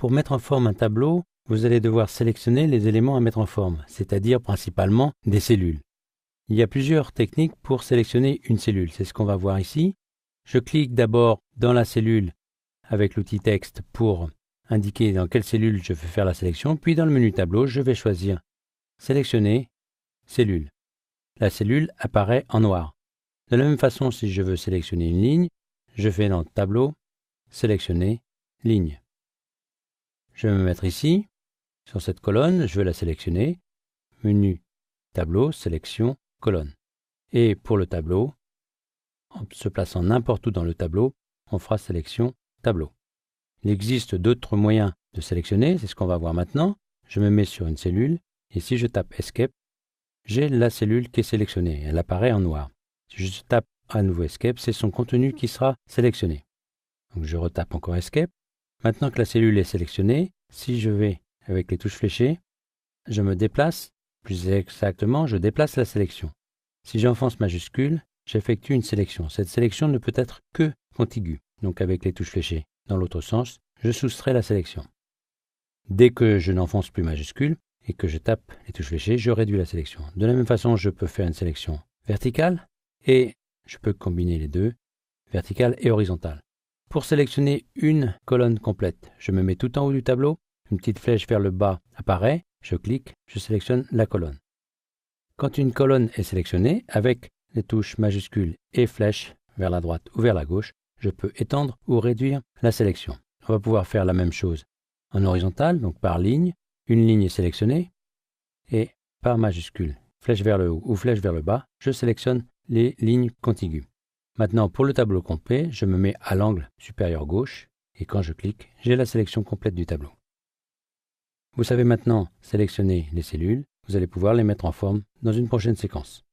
Pour mettre en forme un tableau, vous allez devoir sélectionner les éléments à mettre en forme, c'est-à-dire principalement des cellules. Il y a plusieurs techniques pour sélectionner une cellule, c'est ce qu'on va voir ici. Je clique d'abord dans la cellule avec l'outil texte pour indiquer dans quelle cellule je veux faire la sélection, puis dans le menu tableau, je vais choisir sélectionner cellule. La cellule apparaît en noir. De la même façon, si je veux sélectionner une ligne, je fais dans tableau, sélectionner ligne. Je vais me mettre ici, sur cette colonne, je vais la sélectionner, menu tableau, sélection, colonne. Et pour le tableau, en se plaçant n'importe où dans le tableau, on fera sélection tableau. Il existe d'autres moyens de sélectionner, c'est ce qu'on va voir maintenant. Je me mets sur une cellule, et si je tape Escape, j'ai la cellule qui est sélectionnée, elle apparaît en noir. Si je tape à nouveau Escape, c'est son contenu qui sera sélectionné. Donc je retape encore Escape. Maintenant que la cellule est sélectionnée, si je vais avec les touches fléchées, je me déplace, plus exactement, je déplace la sélection. Si j'enfonce majuscule, j'effectue une sélection. Cette sélection ne peut être que contiguë, donc avec les touches fléchées. Dans l'autre sens, je soustrais la sélection. Dès que je n'enfonce plus majuscule et que je tape les touches fléchées, je réduis la sélection. De la même façon, je peux faire une sélection verticale et je peux combiner les deux, verticale et horizontale. Pour sélectionner une colonne complète, je me mets tout en haut du tableau, une petite flèche vers le bas apparaît, je clique, je sélectionne la colonne. Quand une colonne est sélectionnée, avec les touches majuscules et flèches vers la droite ou vers la gauche, je peux étendre ou réduire la sélection. On va pouvoir faire la même chose en horizontal, donc par ligne. Une ligne est sélectionnée et par majuscule, flèche vers le haut ou flèche vers le bas, je sélectionne les lignes contiguës. Maintenant, pour le tableau complet, je me mets à l'angle supérieur gauche et quand je clique, j'ai la sélection complète du tableau. Vous savez maintenant sélectionner les cellules, vous allez pouvoir les mettre en forme dans une prochaine séquence.